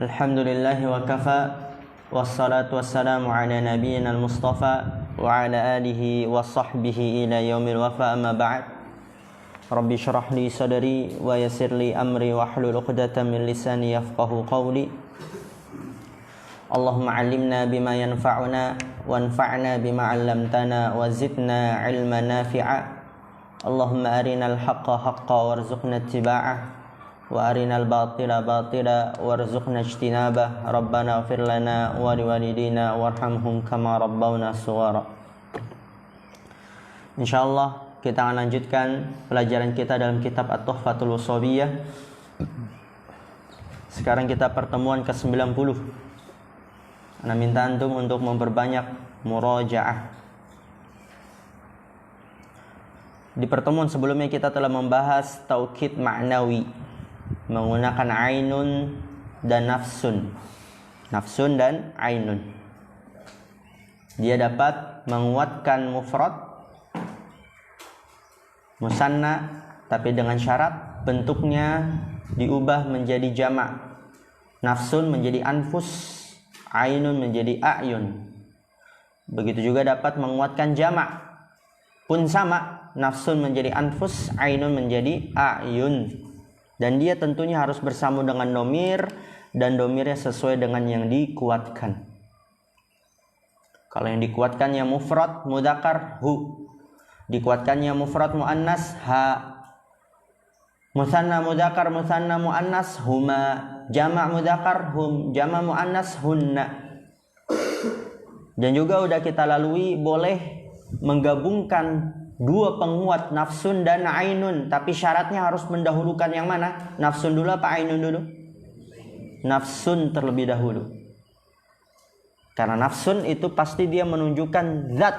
Alhamdulillahi wa kafa, wassalatu wassalamu ala nabiyyina al-mustafa wa ala alihi wa sahbihi ila yaumil wafa, amma ba'd. Rabbi syrah li sadri wa yassir li amri wa hlul 'uqdatam min lisani yafqahu qawli. Allahumma 'allimna bima yanfa'una wanfa'na bima 'allamtana wa zidna 'ilman nafi'a. Allahumma arinal haqqa haqqa warzuqna ittiba'ah wa arinal batila batila warzuqna ijtinabah. Rabbana ighfir lana wa liwalidina warhamhum kama rabbawna shighara. Insyaallah kita akan lanjutkan pelajaran kita dalam kitab At-Tuhfatul Washabiyah. Sekarang kita pertemuan ke-90. Ana minta antum untuk memperbanyak murajaah. Di pertemuan sebelumnya kita telah membahas taukid ma'nawi menggunakan ainun dan nafsun. Nafsun dan ainun. Dia dapat menguatkan mufrad musanna, tapi dengan syarat bentuknya diubah menjadi jamak. Nafsun menjadi anfus, ainun menjadi a'yun. Begitu juga dapat menguatkan jamak. Pun sama, nafsun menjadi anfus, ainun menjadi a'yun. Dan dia tentunya harus bersambung dengan domir, dan domirnya sesuai dengan yang dikuatkan. Kalau yang dikuatkannya mufrad mudzakkar hu, dikuatkannya mufrad muannas ha, musanna mudzakkar musanna muannas huma, jamak mudzakkar hum, jamak muannas hunna. Dan juga udah kita lalui boleh menggabungkan dua penguat nafsun dan ainun, tapi syaratnya harus mendahulukan yang mana? Nafsun dulu apa ainun dulu? Nafsun terlebih dahulu. Karena nafsun itu pasti dia menunjukkan zat.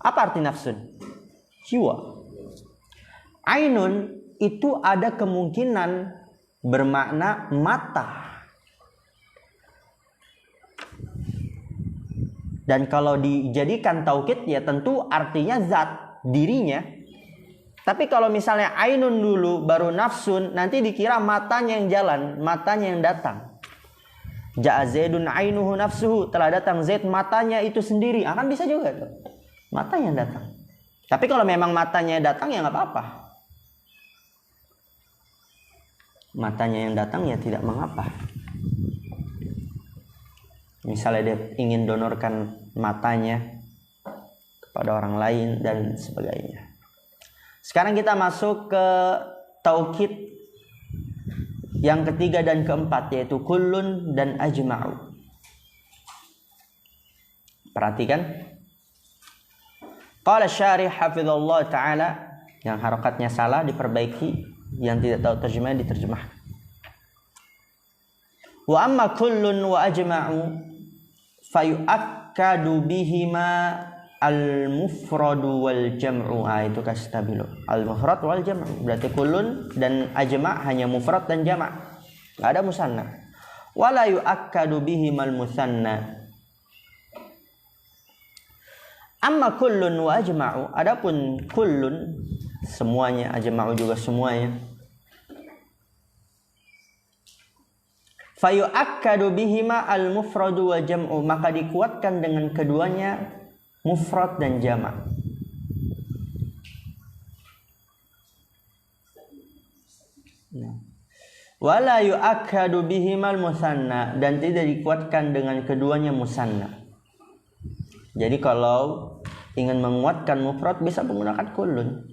Apa arti nafsun? Jiwa. Ainun itu ada kemungkinan bermakna mata. Dan kalau dijadikan taukid ya tentu artinya zat, dirinya. Tapi kalau misalnya ainun dulu baru nafsun, nanti dikira matanya yang jalan, matanya yang datang. Ja'a Zaidun ainuhu nafsuhu, telah datang Zaid matanya itu sendiri. Akan bisa juga tuh. Mata yang datang. Tapi kalau memang matanya datang ya nggak apa-apa. Matanya yang datang ya tidak mengapa. Misalnya dia ingin donorkan matanya kepada orang lain dan sebagainya. Sekarang kita masuk ke taukid yang ketiga dan keempat, yaitu kullun dan ajma'u. Perhatikan. Qala syarih hafizallahu ta'ala, yang harokatnya salah diperbaiki, yang tidak tahu terjemah diterjemah. Wa amma kullun wa ajma'u fayu'akkadu bihima al-mufradu wal jam'u. Itu kasih tabilo. Al-mufrad wal jam'u. Berarti kullun dan ajma' hanya mufrad dan jama'. Enggak ada musanna. Wala yu'akkadu bihimal musanna. Amma kullun wa ajma'u, adapun kullun semuanya, ajma'u juga semuanya. Fayu'akkadu bihima al-mufradu wal jam'u, maka dikuatkan dengan keduanya mufrad dan jamak. Wala yu'akkadu bihimal musanna, dan tidak dikuatkan dengan keduanya musanna. Jadi kalau ingin menguatkan mufrad bisa menggunakan kullun.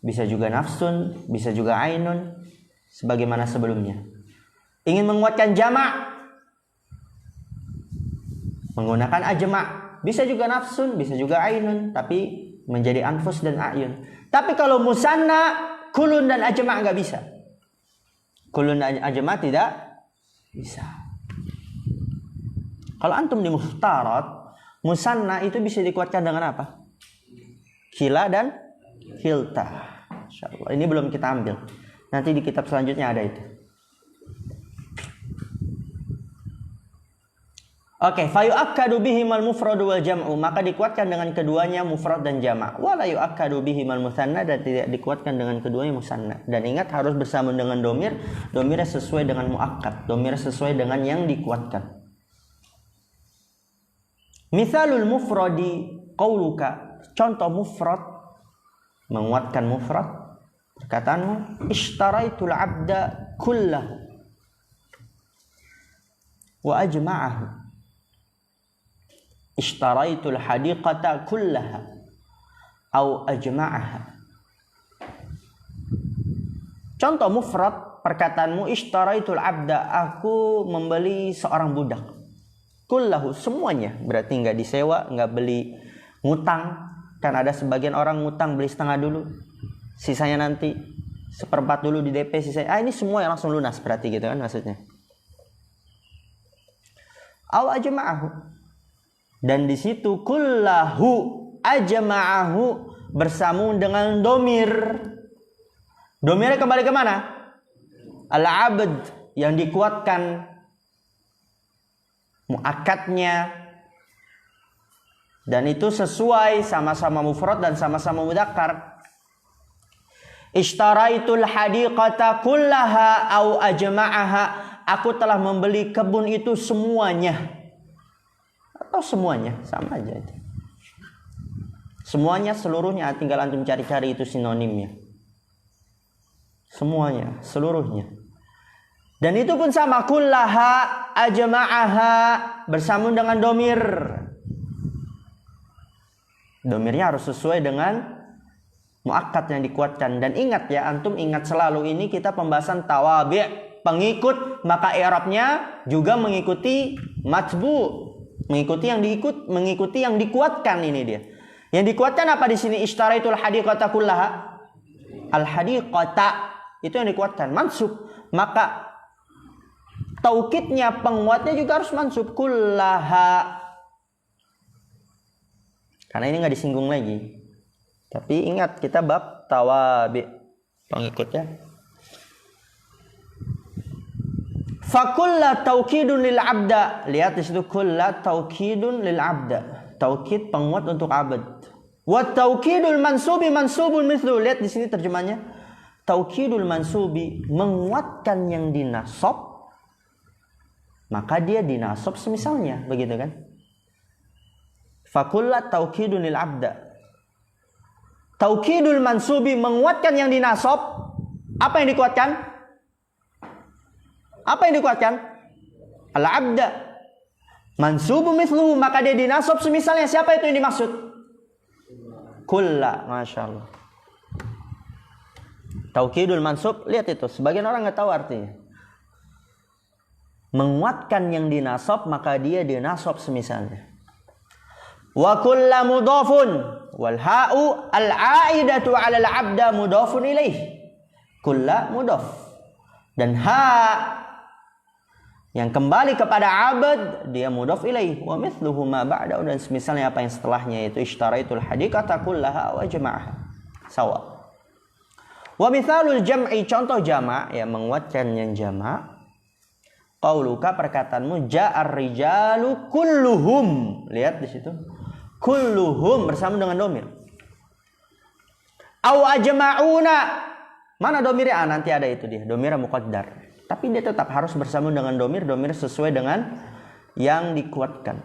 Bisa juga nafsun, bisa juga ainun, sebagaimana sebelumnya. Ingin menguatkan jamak, menggunakan ajma'. Bisa juga nafsun, bisa juga ainun, tapi menjadi anfus dan a'yun. Tapi kalau musanna, kulun dan ajma' nggak bisa. Kulun dan ajma' tidak bisa. Kalau antum di muhtarat, musanna itu bisa dikuatkan dengan apa? Kila dan kilta. Insyaallah. Ini belum kita ambil. Nanti di kitab selanjutnya ada itu. Oke, fayu'akkadu bihimal mufradu wal jam'u, maka dikuatkan dengan keduanya mufrad dan jama'. Wala yu'akkadu bihimal musanna, dan tidak dikuatkan dengan keduanya musanna. Dan ingat harus bersama dengan domir, domirnya sesuai dengan muakkad, domirnya sesuai dengan yang dikuatkan. Misalul mufradi qauluka, contoh mufrad menguatkan mufrad, perkataanmu ishtaraitul abda kullahu wa ajma'ahu. Ishtaraitul hadiqata kullaha au ajma'aha. Contoh mufrad perkataanmu ishtaraitul abda, aku membeli seorang budak. Kullahu, semuanya, berarti enggak disewa, enggak beli ngutang. Kan ada sebagian orang ngutang beli setengah dulu, sisanya nanti seperempat dulu di DP, sisanya ini semua yang langsung lunas, berarti gitu kan maksudnya. Au ajma'ahu, dan di situ kullahu ajma'ahu bersama dengan domir. Domirnya kembali ke mana? Al-abd, yang dikuatkan muakkadnya, dan itu sesuai sama-sama mufrad dan sama-sama mudzakkar. Ishtaraitul hadiqata kullaha au ajma'aha, aku telah membeli kebun itu semuanya atau semuanya, sama aja itu. Semuanya, seluruhnya, tinggal antum cari-cari itu sinonimnya. Semuanya, seluruhnya. Dan itu pun sama, kullaha ajma'aha bersama dengan domir. Domirnya harus sesuai dengan muakkad yang dikuatkan. Dan ingat ya, antum ingat selalu ini kita pembahasan tawabi', pengikut, maka i'rabnya juga mengikuti matbu'. Mengikuti yang dikuatkan, ini dia. Yang dikuatkan apa di sini? Ishtaraitul hadiqata kullaha. Al hadiqata itu yang dikuatkan, mansub. Maka taukidnya, penguatnya juga harus mansub, kullaha. Karena ini enggak disinggung lagi. Tapi ingat kita bab tawabi, pengikutnya. Fakulla taukidun lil abda. Lihat di situ, kulla taukidun lil abda. Taukid penguat untuk abad. Wa taukidul mansubi mansubun mithlu. Lihat di sini terjemahnya. Taukidul mansubi, menguatkan yang dinasab, maka dia dinasab semisalnya, begitu kan? Fakulla taukidun lil abda. Taukidul mansubi, menguatkan yang dinasab. Apa yang dikuatkan? Apa yang dikuatkan? Al-abda. Mansubu mithluhu, maka dia dinasab semisalnya. Siapa itu yang dimaksud? Kulla, Masya Allah. Taukidul mansub, lihat itu. Sebagian orang nggak tahu artinya. Menguatkan yang dinasab, maka dia dinasab semisalnya. Wa kulla mudhafun wal ha'u al-'aidatu 'ala al-'abda mudhafun ilaih. Kulla mudhaf. Dan ha yang kembali kepada abad, dia mudhaf ilaih. Wa mithluhu ma ba'da, dan semisalnya apa yang setelahnya, yaitu ishtaraitul hadiqata kullaha wa jama'aha. Sawa. Wa mithalul jam'i, contoh jama', ya menguatkan yang jama'. Qauluka, perkataanmu, ja'ar rijalu kulluhum. Lihat di situ. Kulluhum bersama dengan domir. Au ajma'una. Mana domirnya? Nanti ada itu dia. Domirnya muqaddar. Tapi dia tetap harus bersama dengan domir sesuai dengan yang dikuatkan.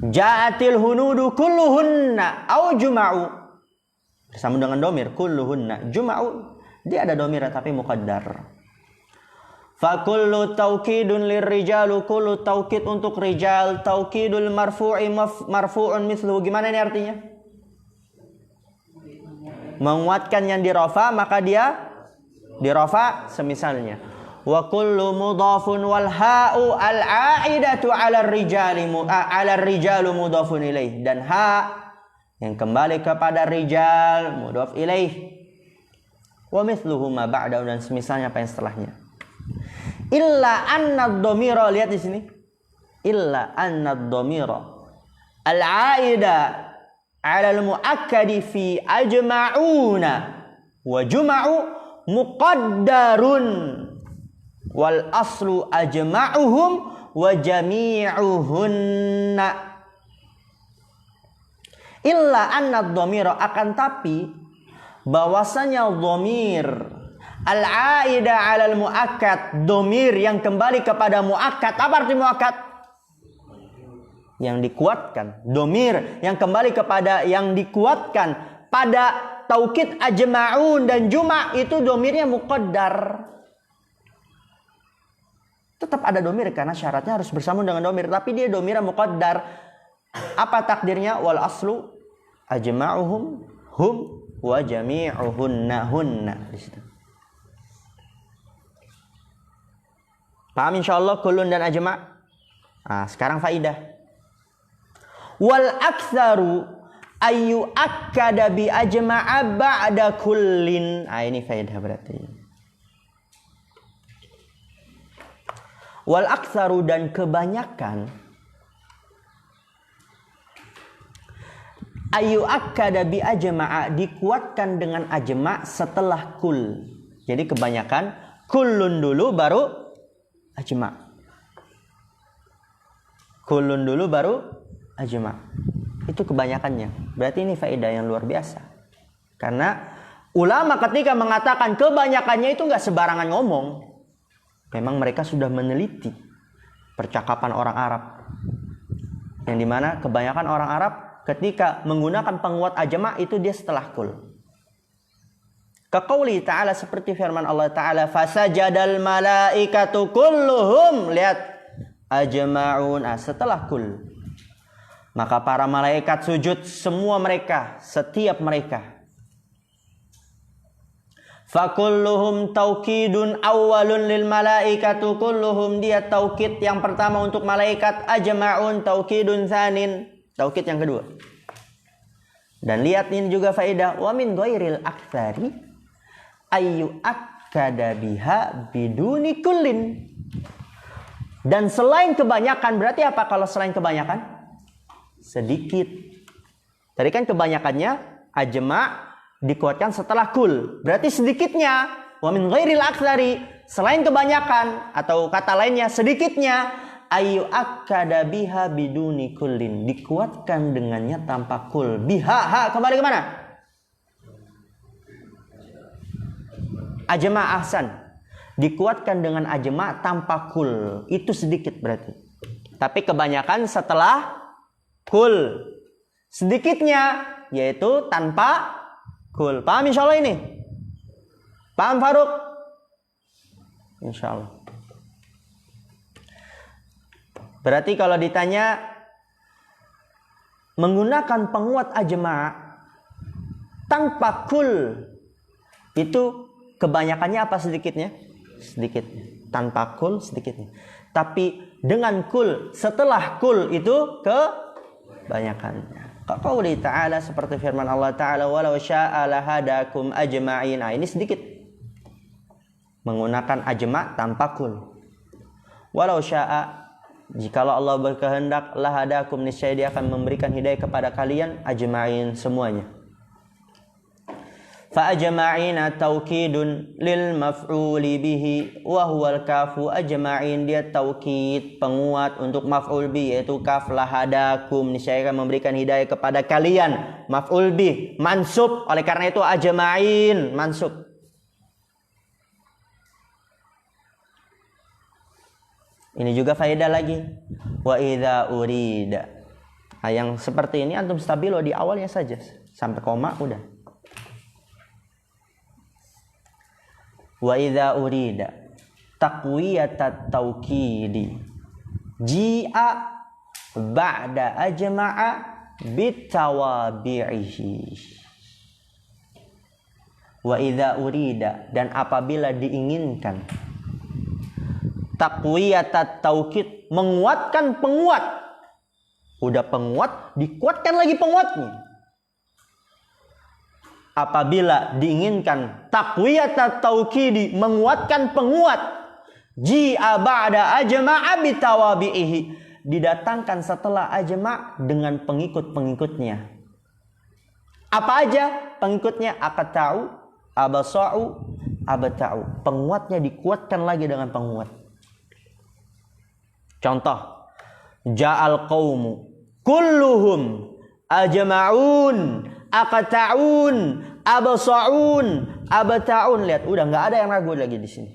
Ja'atil hunudu kulluhunna au juma'u. Bersama dengan domir kulluhunna. Juma'u, dia ada domir tapi muqaddar. Fa kullu taukidun lirrijalu, kullu taukid untuk rijal, taukidul marfu'i marfu'un mithluhu. Gimana ini artinya? Menguatkan yang dirafa, maka dia dirafa semisalnya. Wa kullu mudhafun wal ha'u al-'aidatu 'ala ar-rijalu mudhafun ilaih. Dan ha yang kembali kepada rijal mudhaf ilaih. Wa mithluhu ma ba'da, dan semisalnya apa yang setelahnya. Illa anna ad-dhamira, lihat di sini. Illa anna ad-dhamira al-'aida 'ala al-mu'akkadi fi ajma'una wa juma'u muqaddarun wal aslu ajma'uhum wa jami'uhunna. Illa anna dhamira, akan tapi bahwasanya dhamir al-aida 'alal muakkad, dhamir yang kembali kepada muakkad. Apa arti muakkad? Yang dikuatkan. Dhamir yang kembali kepada yang dikuatkan pada taukid ajma'un dan juma' itu dhamirnya muqaddar. Tetap ada dhamir karena syaratnya harus bersambung dengan dhamir, tapi dia dhamirnya muqaddar. Apa takdirnya? Wal aslu ajma'uhum hum wa jami'uhunna hunna. Paham insyaallah kullun dan ajma'? Nah, sekarang faidah. Wal aktsaru ayu akkada bi ajma'a ba'da kullin. Ah, ini faedah berarti. Wal aktsaru, dan kebanyakan, ayu akkada bi ajma'a, dikuatkan dengan ajma' setelah kul. Jadi kebanyakan kullun dulu baru ajma'. Kullun dulu baru ajma'. Itu kebanyakannya. Berarti ini faedah yang luar biasa. Karena ulama ketika mengatakan kebanyakannya itu nggak sembarangan ngomong. Memang mereka sudah meneliti percakapan orang Arab. Yang dimana kebanyakan orang Arab ketika menggunakan penguat ajma' itu dia setelah kul. Kaqauli ta'ala, seperti firman Allah Ta'ala, fasajadal malaikatu kulluhum, lihat, ajma'un, setelah kul. Maka para malaikat sujud semua mereka, setiap mereka. Fakulluhum taukidun awwalun lil malaikatu kulluhum, dia taukid yang pertama untuk malaikat, ajma'un taukidun tsanin, taukid yang kedua. Dan lihat ini juga faedah, wa min ghairil aktsari ayu akkada biha biduni kullin. Dan selain kebanyakan, berarti apa kalau selain kebanyakan? Sedikit. Tadi kan kebanyakannya ajma' dikuatkan setelah kul. Berarti sedikitnya, wa min ghairil aktsari, selain kebanyakan atau kata lainnya sedikitnya, ayu akkada biha biduni kullin, dikuatkan dengannya tanpa kul. Biha, kembali ke mana? Ajma' ahsan. Dikuatkan dengan ajma' tanpa kul. Itu sedikit berarti. Tapi kebanyakan setelah kul. Sedikitnya yaitu tanpa kul. Paham insyaallah ini? Paham Faruk? Insyaallah. Berarti kalau ditanya menggunakan penguat ajma' tanpa kul, itu kebanyakannya apa sedikitnya? Sedikitnya. Tanpa kul sedikitnya. Tapi dengan kul, setelah kul itu kebanyakannya. Qauli ta'ala, seperti firman Allah Ta'ala, walau sya'a lahadakum ajma'in. Nah, ini sedikit. Menggunakan ajma' tanpa kul. Walau sya'a, jikalau Allah berkehendak, lahadakum, niscaya dia akan memberikan hidayah kepada kalian ajma'in, semuanya. Fa ajma'ina taukidun lil maf'uli bihi wa huwal kafu. Ajma'in dia taukid, penguat untuk maf'ul bi, yaitu kaf, lahadakum, niscaya akan memberikan hidayah kepada kalian. Maf'ul bi mansub, oleh karena itu ajma'in mansub. Ini juga faedah lagi. Wa idza urida. Nah, yang seperti ini antum stabilo di awalnya saja sampai koma udah. Wa idza urida taqwiyatat taukidi ji'a ba'da ajma'a bitawabi'ihi. Wa idza urida, dan apabila diinginkan, taqwiyatat taukid, menguatkan penguat. Udah penguat, dikuatkan lagi penguatnya. Apabila diinginkan taqwiyatat taukidi, menguatkan penguat, ji'a ba'da ajma'a bitawabi'ihi, didatangkan setelah ajma' dengan pengikut-pengikutnya. Apa aja pengikutnya? Aqta'u, abasa'u, abata'u. Penguatnya dikuatkan lagi dengan penguat. Contoh, ja'al qaumu kulluhum ajma'un aqta'un absa'un abta'un. Lihat, udah nggak ada yang ragu lagi di sini.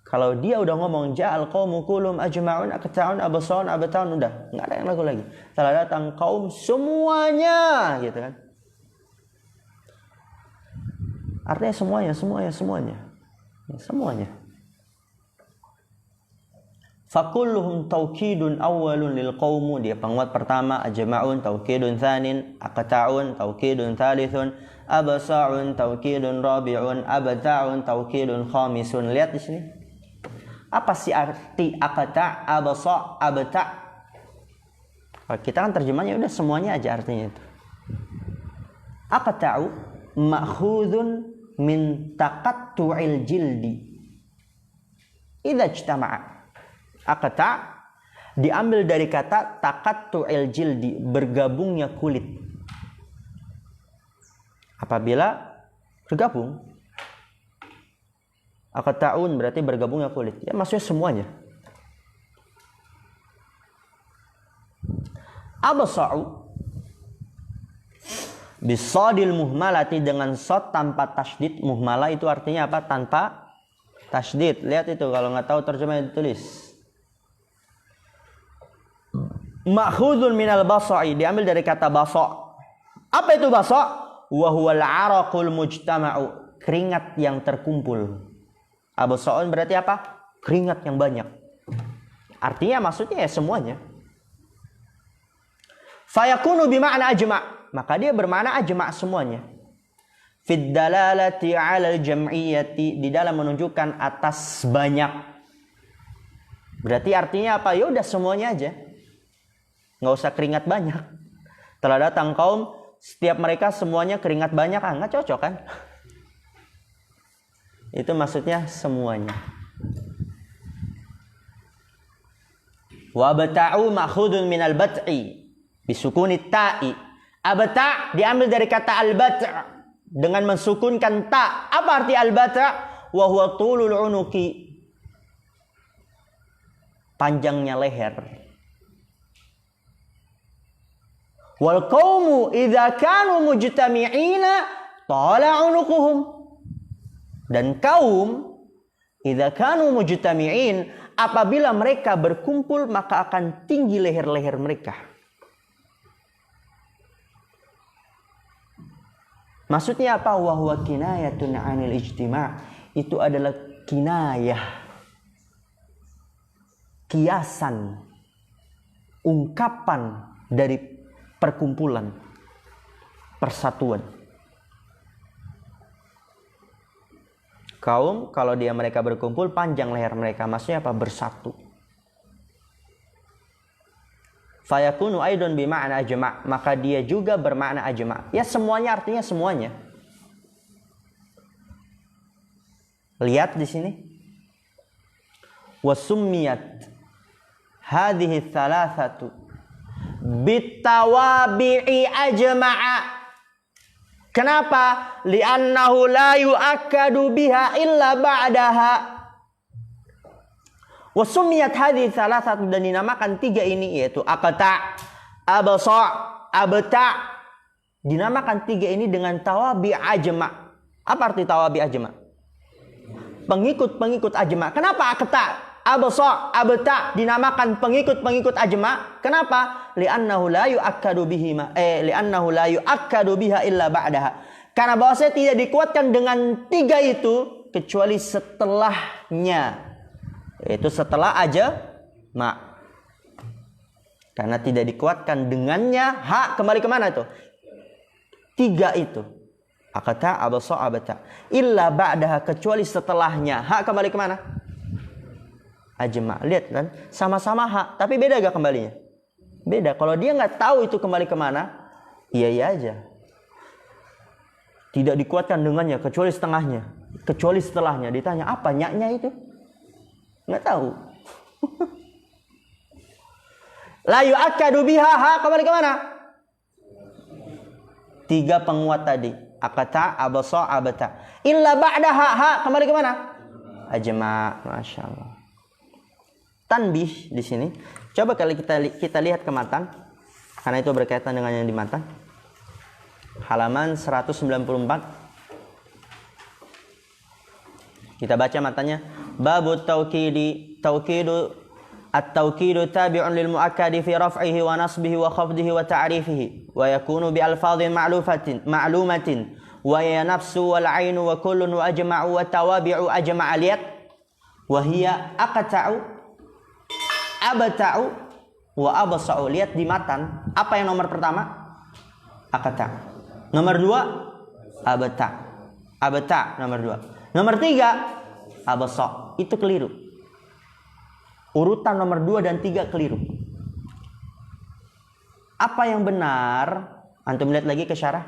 Kalau dia udah ngomong ja'al qaumu kulluhum ajma'un aqta'un absa'un abta'un, udah nggak ada yang ragu lagi. Telah datang kaum semuanya, gitu kan. Artinya semuanya. Fakulluhum taukidun awalun lil qaumu, dia penguat pertama, ajma'un taukidun tsanin, aqta'un taukidun tsalithun, absa'un taukidun rabi'un, abta'un taukidun khamisun. Lihat di sini. Apa sih arti aqta', absa', abta'? Kalau kita kan terjemahnya udah semuanya aja artinya itu. Aqta'u ma'khudun min taqattu'il jildi idza ijtama'a. Aqta' diambil dari kata taqattu'il jildi, bergabungnya kulit. Apabila bergabung, aqta'un berarti bergabungnya kulit. Ya maksudnya semuanya. Absa'u bisadil muhmalati, dengan shad tanpa tasydid. Muhmalah itu artinya apa? Tanpa tasydid. Lihat itu, kalau nggak tahu terjemah ditulis. Ma'khudun minal basa'i, diambil dari kata basa'. Apa itu basa'? Wa huwal 'araqul mujtama'u, keringat yang terkumpul. Absa'un berarti apa? Keringat yang banyak. Artinya maksudnya ya semuanya. Fayakunu bima'na ajma', maka dia bermakna ajma' semuanya. Fid dalalati 'alal jam'iyyati, di dalam menunjukkan atas banyak. Berarti artinya apa? Ya udah semuanya aja. Nggak usah keringat banyak. Telah datang kaum, setiap mereka semuanya keringat banyak, nggak cocok kan? Itu maksudnya semuanya. Wa bata'u ma'khudun minal bat'i bisukunit ta'i. Abta' diambil dari kata al-bat' dengan mensukunkan ta'. Apa arti al-bat'? Wa huwa tulul unuki, panjangnya leher. Wal qaumu idza kanu mujtami'ina tala unuquhum, dan kaum idza kanu mujtami'in, apabila mereka berkumpul maka akan tinggi leher-leher mereka. Maksudnya apa? Wa huwa kinayatun 'anil ijtima', itu adalah kinayah, kiasan, ungkapan dari perkumpulan, persatuan. Kaum kalau mereka berkumpul panjang leher mereka, maksudnya apa? Bersatu. Fayakunu aidon bima'na ajma', maka dia juga bermakna ajma'. Ya semuanya, artinya semuanya. Lihat di sini. Wasummiyat hadhihi thalathatu bitawabi'i ajma'a. Kenapa? Li'annahu la yu'akkadu biha illa ba'daha. Wasumiyat hadhihi thalathatu, dan dinamakan tiga ini, yaitu aqta', absa', abta'. Dinamakan tiga ini dengan tawabi' ajma'. Apa arti tawabi' ajma'? Pengikut-pengikut ajma'. Kenapa aqta', absa', abta' dinamakan pengikut-pengikut ajma'? Kenapa? Li'annahu la yu'akkadu bihima li'annahu la yu'akkadu biha illa ba'daha. Karena bahwasanya tidak dikuatkan dengan tiga itu kecuali setelahnya, yaitu setelah ajma'. Karena tidak dikuatkan dengannya, kembali kemana itu? Tiga itu. Aqta', absa', abta'. Illa ba'daha, kecuali setelahnya. Kembali kemana? Ajma'. Lihat kan, sama-sama tapi beda gak kembalinya? Beda. Kalau dia nggak tahu itu kembali kemana, iya aja. Tidak dikuatkan dengannya, kecuali setengahnya, kecuali setelahnya. Ditanya apa nyaknya itu? Nggak tahu. La yu'akkadu biha, kembali kemana? Tiga penguat tadi. Aqta', absa', abta'. Illa ba'daha, kembali kemana? Ajma'. Masya Allah. Tanbih di sini. Coba kali kita lihat ke matan, karena itu berkaitan dengan yang di matan. Halaman 194. Kita baca matanya. Babu tauqidi tauqidu at-tauqidu tabi'un lil muakkadi fi raf'ihi wa nasbihi wa khafdihi wa ta'rifihi wa yakunu bi alfadhin ma'lumatin wa ya nafsu wal 'ainu wa kullun wa ajma'u wa tawabi'u ajma'a liyat wa hiya aqta'u abta'u wa absa'u. Lihat di matan, apa yang nomor pertama? Aqta'. Nomor 2 abta'. Abta' nomor 2. Nomor 3 absa'. Itu keliru. Urutan nomor 2 dan 3 keliru. Apa yang benar? Antum lihat lagi ke syarah.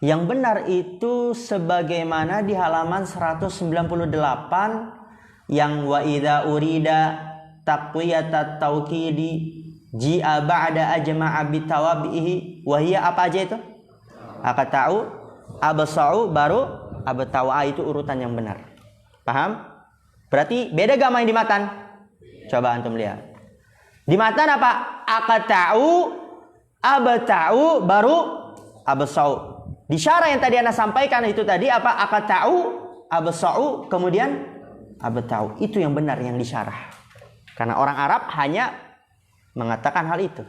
Yang benar itu sebagaimana di halaman 198 yang wa idza urida taqwiyatat tauqidi ji'a ba'da ajma'a bitawabihi wa hiya apa aja itu? Aqta'u, absa'u, baru abtawa. Itu urutan yang benar. Paham? Berarti beda gak main di matan? Coba antum lihat. Di matan apa? Aqta'u, abta'u, baru absa'u. Di syarah yang tadi Anda sampaikan itu tadi apa? Aqta'u, absa'u, kemudian abta'u. Itu yang benar yang disyarah. Karena orang Arab hanya mengatakan hal itu.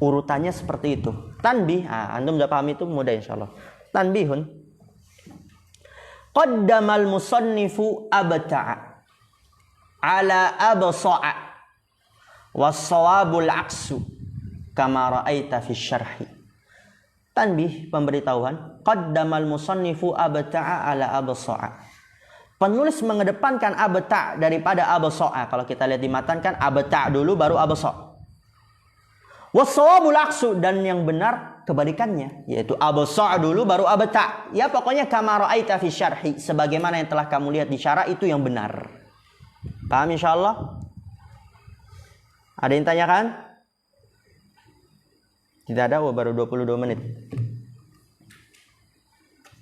Urutannya seperti itu. Tanbih, antum sudah paham itu mudah insyaallah. Tanbihun. Qaddamal musannifu abta'a ala absa'a was-shawabul aksu kama ra'aita fi syarhi. Tanbih, pemberitahuan. Qaddamal musannifu abta'a ala absa'a. Penulis mengedepankan abta' daripada absa'a. Kalau kita lihat di matan kan abta' dulu baru absa'. Was-shawabul aksu, dan yang benar kebalikannya, yaitu absa' dulu baru abta'. Ya pokoknya kama ra'aita fi syarhi, sebagaimana yang telah kamu lihat di syarah itu yang benar. Paham insyaallah? Ada yang tanyakan? Tidak ada, baru 22 menit.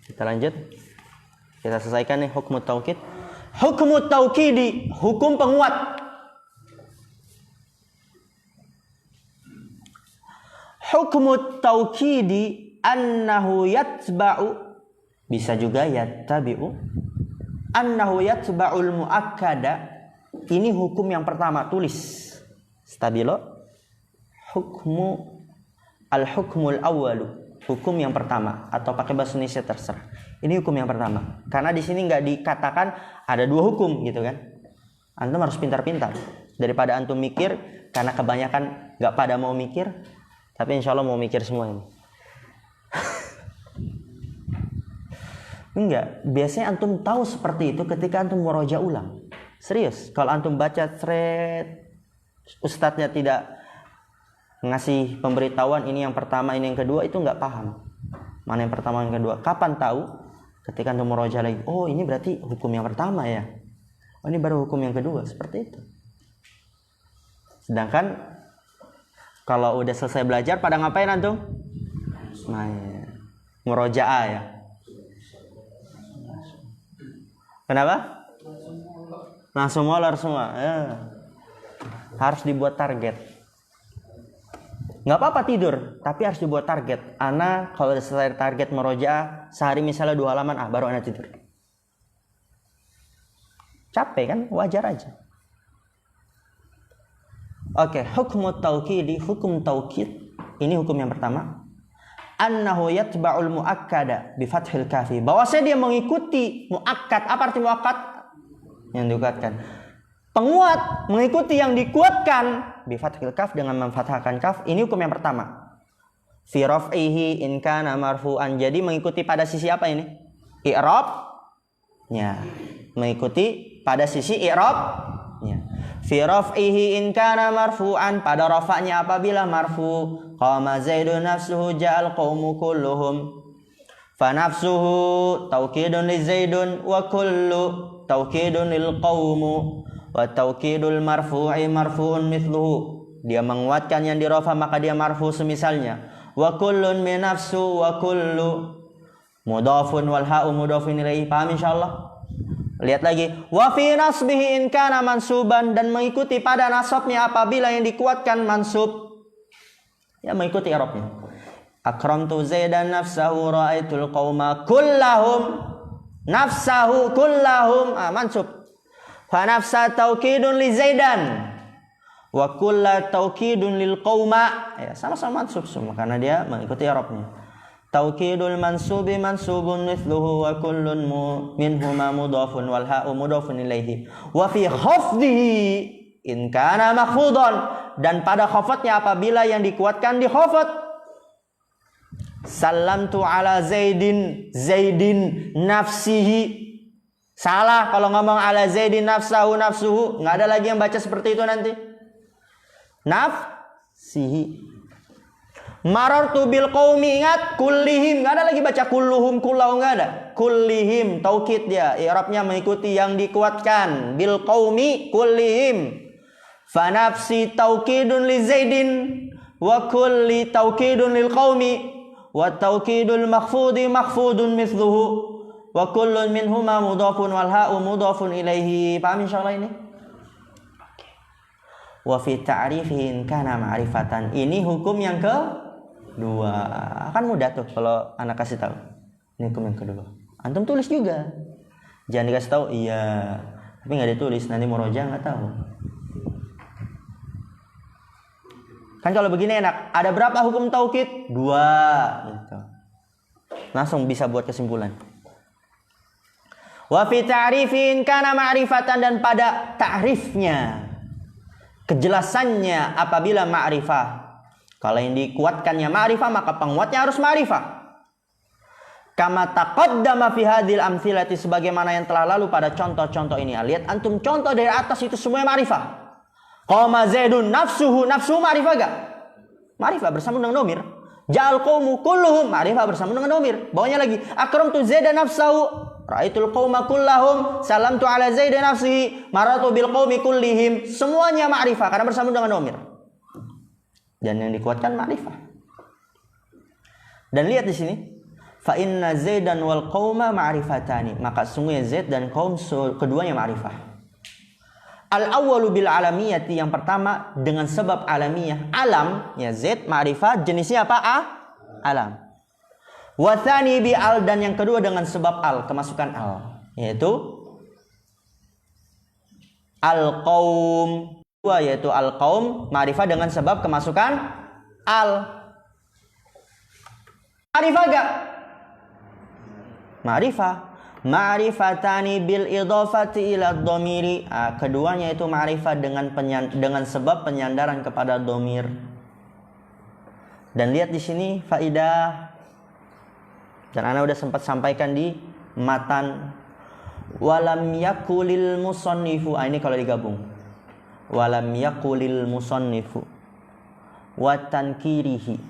Kita lanjut. Kita selesaikan nih hukum tauqid. Hukum tauqidi, hukum penguat. Hukum tauqidi annahu yatba'u, bisa juga yattabi'u, annahu yatba'ul muakkada. Ini hukum yang pertama, tulis stabilo. Al-hukmul awwalu, hukum yang pertama, atau pakai bahasa Indonesia terserah. Ini hukum yang pertama. Karena di sini nggak dikatakan ada 2 hukum gitu kan. Antum harus pintar-pintar daripada antum mikir, karena kebanyakan nggak pada mau mikir. Tapi insya Allah mau mikir semua ini. Enggak, biasanya antum tahu seperti itu ketika antum muroja ulang. Serius, kalau antum baca thread, ustadznya tidak ngasih pemberitahuan ini yang pertama, ini yang kedua, itu nggak paham. Mana yang pertama, yang kedua. Kapan tahu? Ketika antum muroja lagi. Oh, ini berarti hukum yang pertama ya. Oh, ini baru hukum yang kedua. Seperti itu. Sedangkan kalau udah selesai belajar, pada ngapain antum? Main. Murojaah ya. Kenapa? Langsung molor semua. Harus dibuat target. Nggak apa-apa tidur, tapi harus dibuat target. Ana kalau udah selesai target murojaah, sehari misalnya 2 halaman, baru ana tidur. Capek kan? Wajar aja. Oke, hukum tauqidi, hukum tauqid. Ini hukum yang pertama. Annahu yatba'ul muakkada bi fathil kafi. Bahwasanya dia mengikuti muakkad. Apa arti muakkad? Yang dikuatkan. Penguat mengikuti yang dikuatkan bi fathil kaf, dengan memfathahkan kaf. Ini hukum yang pertama. Fi raf'ihi in kana marfu'an. Jadi mengikuti pada sisi apa ini? I'rabnya. Mengikuti pada sisi i'rabnya. Fi raf'ihi in kana marfu'an, pada rafa'nya apabila marfu'. Qama Zaidun nafsuhu ja'al qaumu kulluhum. Fa nafsuhu tauqidun li Zaidun wa kullu tauqidun lil qaumu wa tauqidul marfu'i marfu'un mithluhu. Dia menguatkan yang di rafa, maka dia marfu' semisalnya. Wa kullun min nafsu wa kullu mudhafun wal ha'u mudhafun ilaihi. Paham insyaallah? Lihat lagi, wa fi nasbihi in kana mansuban, dan mengikuti pada nasabnya apabila yang dikuatkan mansub. Ya, mengikuti i'rabnya. Akramtu Zaidan nafsahu ra'aitul qauma kullahum. Nafsahu kullahum mansub. Fa nafsa taukidun li Zaidan wa kullu taukidun lil qauma. Ya, sama-sama mansub semua karena dia mengikuti i'rabnya. Taukidul mansubi mansubun mithluhu wa kullun minhuma mudhafun wal ha'u mudhafun ilaihi. Wa fi khafdihi in kana makhfudan, dan pada khafadnya apabila yang dikuatkan di khafad. Salamtu ala Zaidin nafsihi. Salah kalau ngomong ala Zaidin nafsuhu, enggak ada lagi yang baca seperti itu nanti. Nafsihi. Marartu bil qaumi, ingat kullihim, enggak ada lagi baca kulluhum kullahu, enggak ada. Kullihim taukid dia, i'rabnya mengikuti yang dikuatkan. Bil qaumi kullihim. Fa nafsi taukidun li Zaidin wa kulli taukidun lil qaumi wa taukidul makhfudi makhfudun mithluhu wa kullun minhuma mudhafun wal ha'u mudhafun ilaihi. Paham insyaallah ini? Wa fi ta'rifihi kana ma'rifatan. Ini hukum yang kedua. Kan mudah tuh kalau anak kasih tahu. Ini hukum yang kedua. Antum tulis juga. Jangan dikasih tahu iya, tapi enggak ditulis, nanti murojaah enggak tahu. Kan kalau begini enak. Ada berapa hukum taukid? 2 gitu. Langsung bisa buat kesimpulan. Wa fi ta'rifin kana ma'rifatan, dan pada ta'rifnya, kejelasannya apabila ma'rifah. Kalau yang dikuatkannya ma'rifah, maka penguatnya harus ma'rifah. Kama taqaddama fi hadhil amthilati, sebagaimana yang telah lalu pada contoh-contoh ini. Lihat antum contoh dari atas itu semuanya ma'rifah. Qama Zaidun nafsuhu ma'rifah gak? Ma'rifah bersambung dengan domir. Ja'al qaumu kulluhum, ma'rifah bersambung dengan domir. Bawahnya lagi, akramtu Zaidan nafsahu ra'aitul qauma kullahum, salamtu ala Zaidan nafsihi, maratu bil qaumi kullihim. Semuanya ma'rifah karena bersambung dengan domir. Dan yang dikuatkan ma'rifah. Dan lihat di sini, fa inna Zaidan wal qauma ma'rifatani, maka sungguhnya Zaid dan kaum keduanya ma'rifah. Al-awwalu bil alamiyati, yang pertama dengan sebab alamiyah. Alam, ya Zaid ma'rifah, jenisnya apa? Alam. Wa tsani bi al, dan yang kedua dengan sebab al, kemasukan al, yaitu al-qaum. Yaitu al-qaum ma'rifah dengan sebab kemasukan al. Ma'rifah gak? Ma'rifah. Ma'rifatani bil idhafati ila dhamiri. Keduanya itu ma'rifah dengan sebab penyandaran kepada dhamir. Dan lihat di sini faidah. Dan ana udah sempat sampaikan di matan. Walam yakulil musannifu. Ini kalau digabung. Walam yakulil musannifu wa tankirihi.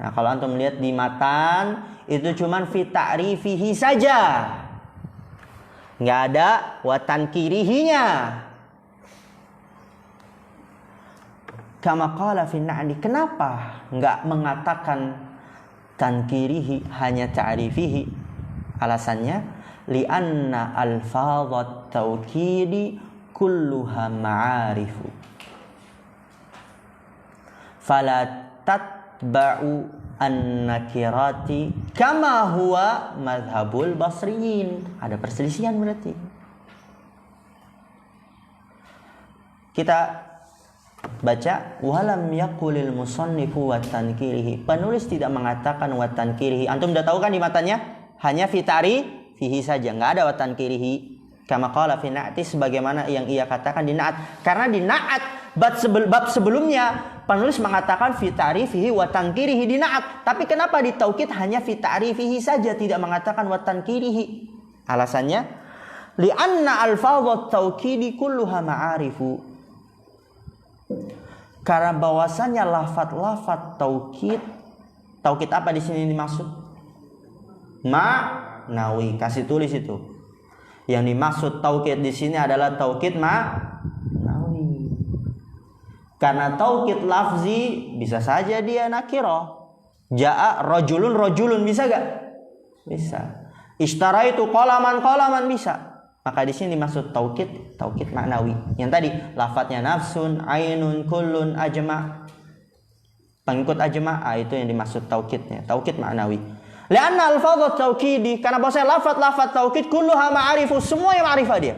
Nah, kalau antum lihat di matan itu cuman fi ta'rifihi saja. Enggak ada wa tankirihinya. Kama qala fi na'li. Kenapa enggak mengatakan tankirihi, hanya ta'rifihi? Alasannya li'anna alfadhat taukidi kulluha ma'arifu fala tatba'u an-nakirati kama huwa madhabul basriyin. Ada perselisihan berarti. Kita baca walam yaqulil musannifu wa tankirihi. Penulis tidak mengatakan wa tankirihi. Antum udah tahu kan di matanya? Hanya fi ta'rifihi saja, enggak ada wa tankirihi. Kama qala fi na'ati, sebagaimana yang ia katakan di na'at. Karena di na'at bab sebelumnya penulis mengatakan fi ta'rifihi wa tankirihi di na'at. Tapi kenapa di taukid hanya fi ta'rifihi saja, tidak mengatakan wa tankirihi? Alasannya li'anna alfadhat taukidi kulluha ma'arifu. Karena bahwasannya lafaz-lafaz taukid apa di sini dimaksud? Ma'nawi. Kasih tulis itu. Yang dimaksud taukid di sini adalah taukid ma'nawi. Karena taukid lafzi bisa saja dia nakirah. Ja'a rajulun bisa gak? Bisa. Ishtaraitu qalaman bisa. Maka di sini dimaksud taukid maknawi. Yang tadi lafadznya nafsun, ainun, kullun, ajma. Pengikut ajma, itu yang dimaksud taukidnya, taukid maknawi. Lianna alfadz taukidi, karena bahwasanya lafadz taukid kulluha ma'arifu, semuanya ma'rifah dia.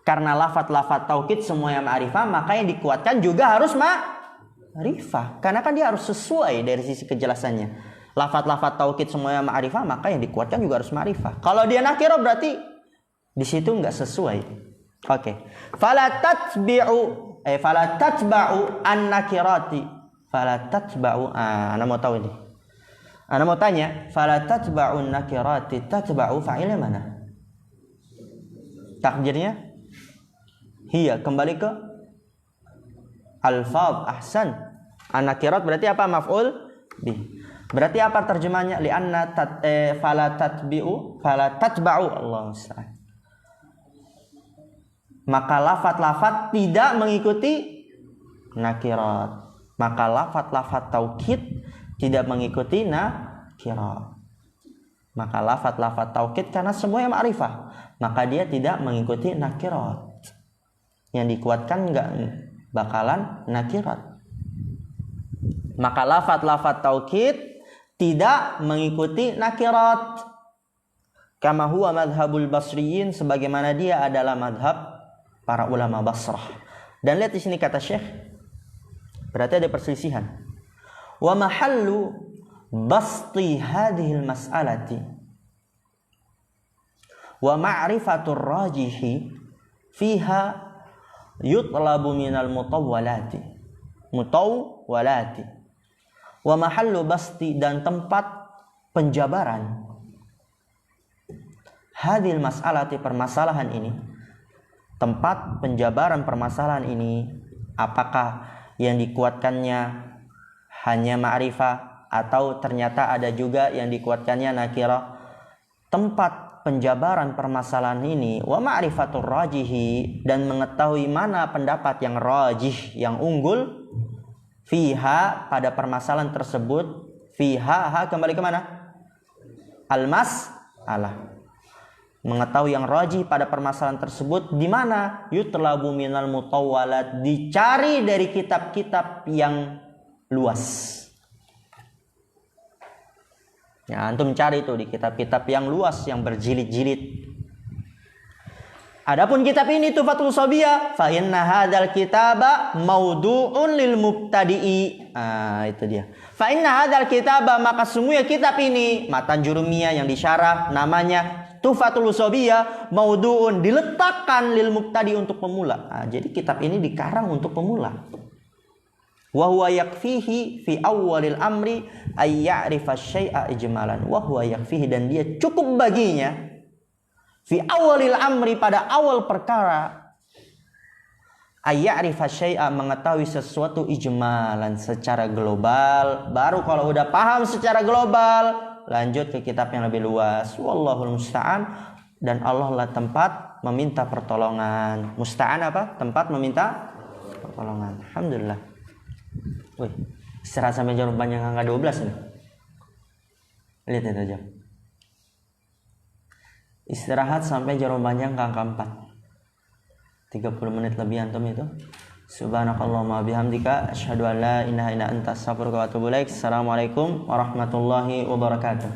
Karena lafadz taukid semuanya ma'rifah, maka yang dikuatkan juga harus ma'rifah. Karena kan dia harus sesuai dari sisi kejelasannya. Lafadz taukid semuanya ma'rifah, maka yang dikuatkan juga harus ma'rifah. Kalau dia nakirah berarti di situ enggak sesuai. Oke. Fala tatba'u an-nakirati. Fala tatba'u. Ana mau tahu ini. Ana mau tanya, fala tatba'u an-nakirati, tatba'u fa'ilnya mana? Takdirnya hiya, kembali ke alfaz. Ahsan. An-nakirat berarti apa? Maf'ul bih. Berarti apa terjemahnya? Li'anna fala tatba'u Allah musta'an. Maka lafadz tidak mengikuti nakirat. Maka lafadz taukid tidak mengikuti nakirat. Maka lafadz taukid karena semuanya ma'rifah, maka dia tidak mengikuti nakirat. Yang dikuatkan enggak bakalan nakirat. Maka lafadz taukid tidak mengikuti nakirat. Kama huwa madhabul basriyin, sebagaimana dia adalah madhab para ulama Basrah. Dan lihat di sini kata Syekh, berarti ada perselisihan. Wa mahallu basti hadhil mas'alati wa ma'rifatur rajihi fiha yutlabu minal mutawwalati. Wa mahallu basti, dan tempat penjabaran hadhil mas'alati, permasalahan ini, tempat penjabaran permasalahan ini, apakah yang dikuatkannya hanya ma'rifah atau ternyata ada juga yang dikuatkannya nakirah. Tempat penjabaran permasalahan ini wa ma'rifatur rajihi, dan mengetahui mana pendapat yang rajih, yang unggul, fiha, pada permasalahan tersebut. Fiha, kembali ke mana? Al-mas'alah. Mengetahui yang rajih pada permasalahan tersebut di mana? Yutlabu minal mutawwalat, dicari dari kitab-kitab yang luas. Ya, antum cari itu di kitab-kitab yang luas, yang berjilid-jilid. Adapun kitab ini Tuhfatul Sabiyah, fa inna hadzal kitaba maudu'un lil mubtadi'i. Itu dia. Fa inna hadzal kitaba, maka sungguhnya kitab ini, Matan Jurumiyah yang disyarah namanya Tuhfatul Sabiyah, maudu'un, diletakkan lil mubtadi, untuk pemula. Jadi kitab ini dikarang untuk pemula. Wa huwa yakfihi fi awwalil amri ay ya'rifa syai'a ijmalan. Wa huwa yakfihi, dan dia cukup baginya fi awwalil amri, pada awal perkara, ay ya'rifa syai'a, mengetahui sesuatu ijmalan, secara global. Baru kalau udah paham secara global, lanjut ke kitab yang lebih luas. Wallahul musta'an, dan Allah lah tempat meminta pertolongan. Musta'an apa? Tempat meminta pertolongan. Alhamdulillah. Wih, istirahat sampai jam panjang angka 12 nih. Lihat itu jam. Istirahat sampai jarum panjang ke angka 4. 30 menit lebih antum itu. Subhanakallahumma bihamdika asyhadu an la ilaha illa anta astaghfiruka wa atubu ilaik. Assalamualaikum warahmatullahi wabarakatuh.